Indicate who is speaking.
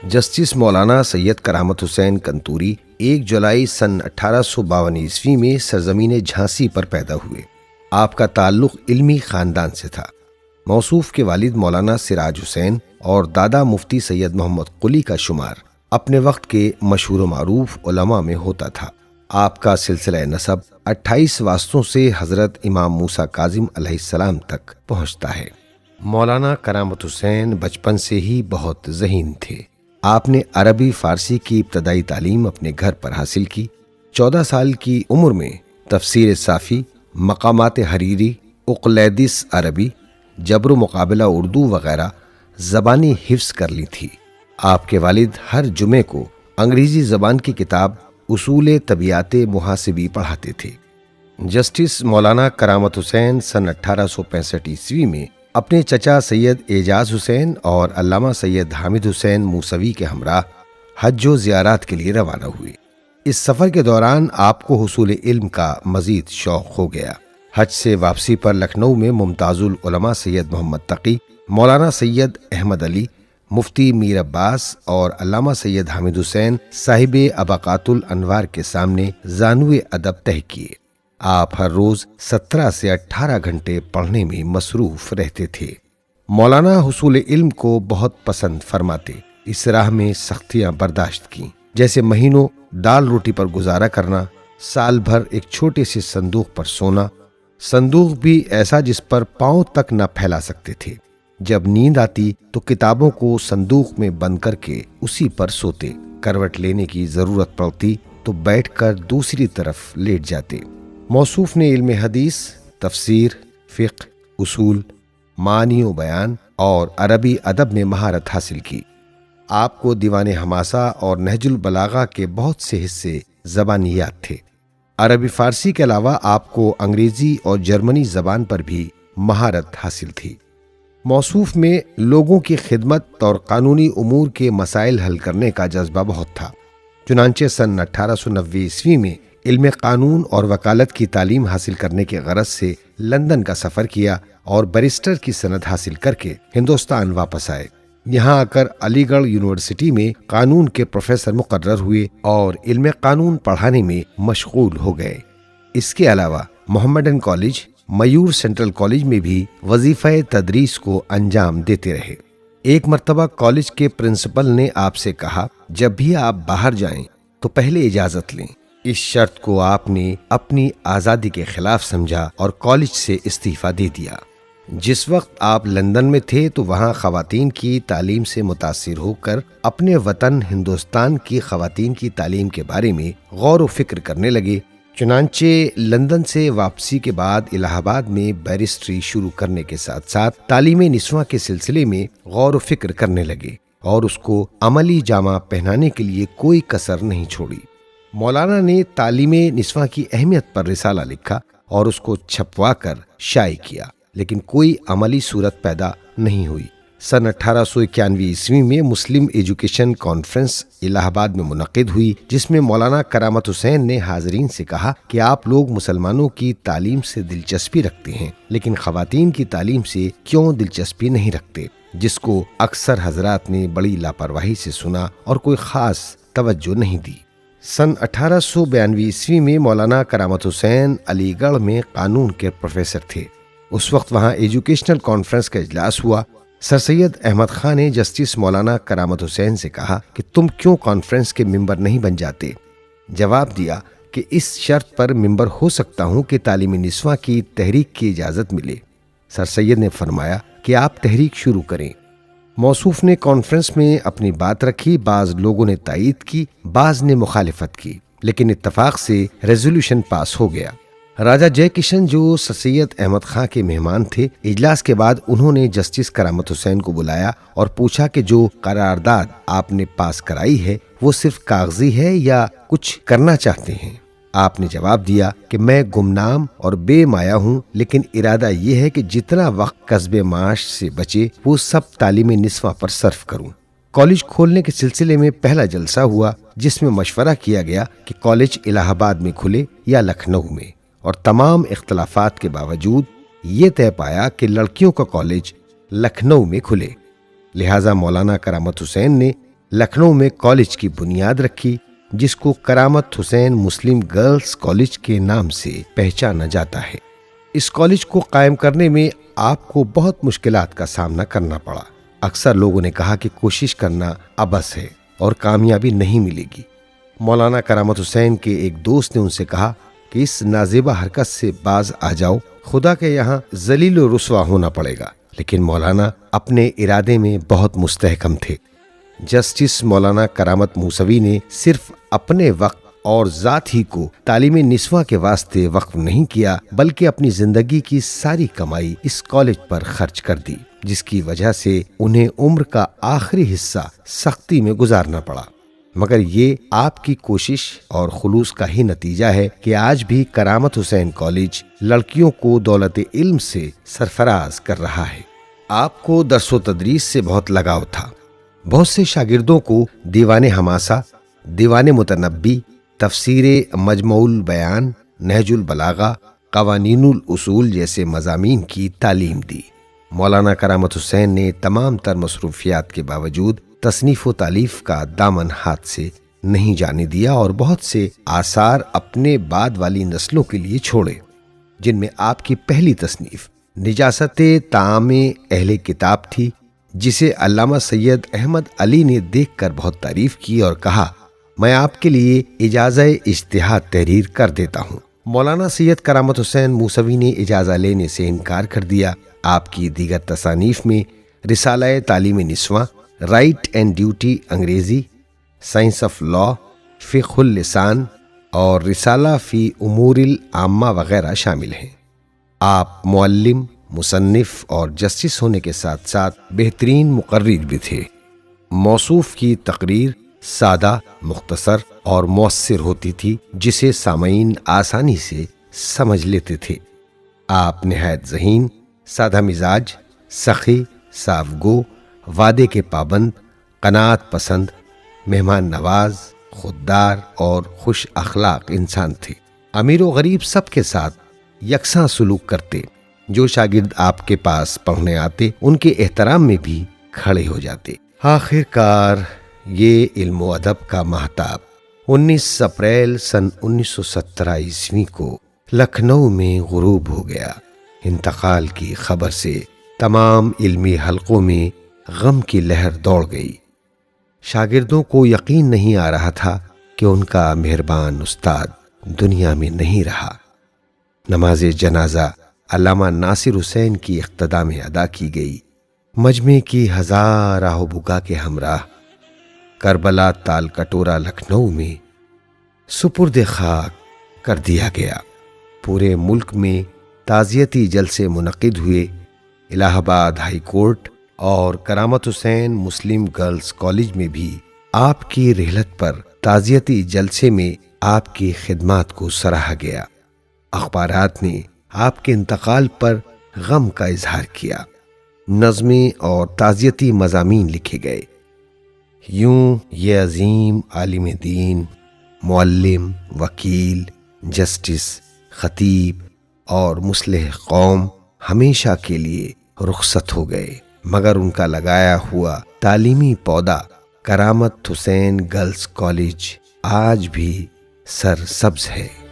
Speaker 1: Justice مولانا سید کرامت حسین کنتوری 1 جولائی سن 1852 عیسوی میں سرزمین جھانسی پر پیدا ہوئے۔ آپ کا تعلق علمی خاندان سے تھا۔ موصوف کے والد مولانا سراج حسین اور دادا مفتی سید محمد قلی کا شمار اپنے وقت کے مشہور و معروف علماء میں ہوتا تھا۔ آپ کا سلسلہ نسب 28 واسطوں سے حضرت امام موسیٰ کاظم علیہ السلام تک پہنچتا ہے۔ مولانا کرامت حسین بچپن سے ہی بہت ذہین تھے۔ آپ نے عربی فارسی کی ابتدائی تعلیم اپنے گھر پر حاصل کی۔ 14 سال کی عمر میں تفسیر صافی، مقامات حریری، اقلیدس عربی، جبر و مقابلہ اردو وغیرہ زبانی حفظ کر لی تھی۔ آپ کے والد ہر جمعے کو انگریزی زبان کی کتاب اصول طبیعت محاسبی پڑھاتے تھے۔ جسٹس مولانا کرامت حسین سن 1865 عیسوی میں اپنے چچا سید اعجاز حسین اور علامہ سید حامد حسین موسوی کے ہمراہ حج و زیارات کے لیے روانہ ہوئے۔ اس سفر کے دوران آپ کو حصول علم کا مزید شوق ہو گیا۔ حج سے واپسی پر لکھنؤ میں ممتاز العلماء سید محمد تقی، مولانا سید احمد علی، مفتی میر عباس اور علامہ سید حامد حسین صاحب ابقات الانوار کے سامنے زانو ادب طے کیے۔ آپ ہر روز 17 سے 18 گھنٹے پڑھنے میں مصروف رہتے تھے۔ مولانا حصول علم کو بہت پسند فرماتے۔ اس راہ میں سختیاں برداشت کیں، جیسے مہینوں دال روٹی پر گزارا کرنا، سال بھر ایک چھوٹے سے صندوق پر سونا، صندوق بھی ایسا جس پر پاؤں تک نہ پھیلا سکتے تھے۔ جب نیند آتی تو کتابوں کو صندوق میں بند کر کے اسی پر سوتے۔ کروٹ لینے کی ضرورت پڑتی تو بیٹھ کر دوسری طرف لیٹ جاتے۔ موصوف نے علم حدیث، تفسیر، فقہ، اصول، معنی و بیان اور عربی ادب میں مہارت حاصل کی۔ آپ کو دیوان حماسہ اور نہج البلاغہ کے بہت سے حصے زبانی یاد تھے۔ عربی فارسی کے علاوہ آپ کو انگریزی اور جرمنی زبان پر بھی مہارت حاصل تھی۔ موصوف میں لوگوں کی خدمت اور قانونی امور کے مسائل حل کرنے کا جذبہ بہت تھا۔ چنانچہ سن 1890 عیسوی میں علم قانون اور وکالت کی تعلیم حاصل کرنے کے غرض سے لندن کا سفر کیا اور بیرسٹر کی سند حاصل کر کے ہندوستان واپس آئے۔ یہاں آ کر علی گڑھ یونیورسٹی میں قانون کے پروفیسر مقرر ہوئے اور علم قانون پڑھانے میں مشغول ہو گئے۔ اس کے علاوہ Mohammedan college, Muir central college میں بھی وظیفہ تدریس کو انجام دیتے رہے۔ ایک مرتبہ کالج کے پرنسپل نے آپ سے کہا، جب بھی آپ باہر جائیں تو پہلے اجازت لیں۔ اس شرط کو آپ نے اپنی آزادی کے خلاف سمجھا اور کالج سے استعفیٰ دے دیا۔ جس وقت آپ لندن میں تھے تو وہاں خواتین کی تعلیم سے متاثر ہو کر اپنے وطن ہندوستان کی خواتین کی تعلیم کے بارے میں غور و فکر کرنے لگے۔ چنانچہ لندن سے واپسی کے بعد الہ آباد میں بیرسٹری شروع کرنے کے ساتھ ساتھ تعلیم نسواں کے سلسلے میں غور و فکر کرنے لگے اور اس کو عملی جامہ پہنانے کے لیے کوئی کسر نہیں چھوڑی۔ مولانا نے تعلیم نسواں کی اہمیت پر رسالہ لکھا اور اس کو چھپوا کر شائع کیا، لیکن کوئی عملی صورت پیدا نہیں ہوئی۔ سن 1891 عیسوی میں مسلم ایجوکیشن کانفرنس الہ آباد میں منعقد ہوئی، جس میں مولانا کرامت حسین نے حاضرین سے کہا کہ آپ لوگ مسلمانوں کی تعلیم سے دلچسپی رکھتے ہیں، لیکن خواتین کی تعلیم سے کیوں دلچسپی نہیں رکھتے؟ جس کو اکثر حضرات نے بڑی لاپرواہی سے سنا اور کوئی خاص توجہ نہیں دی۔ سن 1892 عیسوی میں مولانا کرامت حسین علی گڑھ میں قانون کے پروفیسر تھے۔ اس وقت وہاں ایجوکیشنل کانفرنس کا اجلاس ہوا۔ سر سید احمد خان نے جسٹس مولانا کرامت حسین سے کہا کہ تم کیوں کانفرنس کے ممبر نہیں بن جاتے؟ جواب دیا کہ اس شرط پر ممبر ہو سکتا ہوں کہ تعلیم نسواں کی تحریک کی اجازت ملے۔ سر سید نے فرمایا کہ آپ تحریک شروع کریں۔ موصوف نے کانفرنس میں اپنی بات رکھی، بعض لوگوں نے تائید کی، بعض نے مخالفت کی، لیکن اتفاق سے ریزولوشن پاس ہو گیا۔ راجہ جے کشن جو سر سید احمد خان کے مہمان تھے، اجلاس کے بعد انہوں نے جسٹس کرامت حسین کو بلایا اور پوچھا کہ جو قرارداد آپ نے پاس کرائی ہے وہ صرف کاغذی ہے یا کچھ کرنا چاہتے ہیں؟ آپ نے جواب دیا کہ میں گمنام اور بے مایہ ہوں، لیکن ارادہ یہ ہے کہ جتنا وقت کسب معاش سے بچے وہ سب تعلیم نسواں پر صرف کروں۔ کالج کھولنے کے سلسلے میں پہلا جلسہ ہوا، جس میں مشورہ کیا گیا کہ کالج الہ آباد میں کھلے یا لکھنؤ میں، اور تمام اختلافات کے باوجود یہ طے پایا کہ لڑکیوں کا کالج لکھنؤ میں کھلے۔ لہٰذا مولانا کرامت حسین نے لکھنؤ میں کالج کی بنیاد رکھی جس کو کرامت حسین مسلم گرلز کالج کے نام سے پہچانا جاتا ہے۔ اس کالج کو قائم کرنے میں آپ کو بہت مشکلات کا سامنا کرنا پڑا۔ اکثر لوگوں نے کہا کہ کوشش کرنا عبث ہے اور کامیابی نہیں ملے گی۔ مولانا کرامت حسین کے ایک دوست نے ان سے کہا کہ اس نازیبا حرکت سے باز آ جاؤ، خدا کے یہاں ذلیل و رسوا ہونا پڑے گا۔ لیکن مولانا اپنے ارادے میں بہت مستحکم تھے۔ جسٹس مولانا کرامت موسوی نے صرف اپنے وقت اور ذات ہی کو تعلیم نسواں کے واسطے وقف نہیں کیا، بلکہ اپنی زندگی کی ساری کمائی اس کالج پر خرچ کر دی، جس کی وجہ سے انہیں عمر کا آخری حصہ سختی میں گزارنا پڑا۔ مگر یہ آپ کی کوشش اور خلوص کا ہی نتیجہ ہے کہ آج بھی کرامت حسین کالج لڑکیوں کو دولت علم سے سرفراز کر رہا ہے۔ آپ کو درس و تدریس سے بہت لگاؤ تھا۔ بہت سے شاگردوں کو دیوان حماسہ، دیوان متنبی، تفسیر مجموع البیان، نہج البلاغہ، قوانین الاصول جیسے مضامین کی تعلیم دی۔ مولانا کرامت حسین نے تمام تر مصروفیات کے باوجود تصنیف و تالیف کا دامن ہاتھ سے نہیں جانے دیا اور بہت سے آثار اپنے بعد والی نسلوں کے لیے چھوڑے، جن میں آپ کی پہلی تصنیف نجاست طعام اہل کتاب تھی، جسے علامہ سید احمد علی نے دیکھ کر بہت تعریف کی اور کہا، میں آپ کے لیے اجازہ اجتہاد تحریر کر دیتا ہوں۔ مولانا سید کرامت حسین موسوی نے اجازہ لینے سے انکار کر دیا۔ آپ کی دیگر تصانیف میں رسالہ تعلیم نسواں، رائٹ اینڈ ڈیوٹی انگریزی، سائنس آف لا، فقہ اللسان اور رسالہ فی امور العامہ وغیرہ شامل ہیں۔ آپ معلم، مصنف اور جسٹس ہونے کے ساتھ ساتھ بہترین مقرر بھی تھے۔ موصوف کی تقریر سادہ، مختصر اور مؤثر ہوتی تھی، جسے سامعین آسانی سے سمجھ لیتے تھے۔ آپ نہایت ذہین، سادہ مزاج، سخی، صاف گو، وعدے کے پابند، قناعت پسند، مہمان نواز، خوددار اور خوش اخلاق انسان تھے۔ امیر و غریب سب کے ساتھ یکساں سلوک کرتے۔ جو شاگرد آپ کے پاس پڑھنے آتے ان کے احترام میں بھی کھڑے ہو جاتے۔ آخر کار یہ علم و ادب کا مہتاب 19 اپریل سن 1917 عیسوی کو لکھنؤ میں غروب ہو گیا۔ انتقال کی خبر سے تمام علمی حلقوں میں غم کی لہر دوڑ گئی۔ شاگردوں کو یقین نہیں آ رہا تھا کہ ان کا مہربان استاد دنیا میں نہیں رہا۔ نماز جنازہ علامہ ناصر حسین کی اقتداء میں ادا کی گئی۔ مجمع کی ہزار آہ و بکا کے ہمراہ کربلا تال کٹورا لکھنؤ میں سپرد خاک کر دیا گیا۔ پورے ملک میں تعزیتی جلسے منعقد ہوئے۔ الہ آباد ہائی کورٹ اور کرامت حسین مسلم گرلز کالج میں بھی آپ کی رحلت پر تعزیتی جلسے میں آپ کی خدمات کو سراہا گیا۔ اخبارات نے آپ کے انتقال پر غم کا اظہار کیا۔ نظمیں اور تعزیتی مضامین لکھے گئے۔ یوں یہ عظیم عالم دین، معلم، وکیل، جسٹس، خطیب اور مصلح قوم ہمیشہ کے لیے رخصت ہو گئے، مگر ان کا لگایا ہوا تعلیمی پودا کرامت حسین گرلز کالج آج بھی سر سبز ہے۔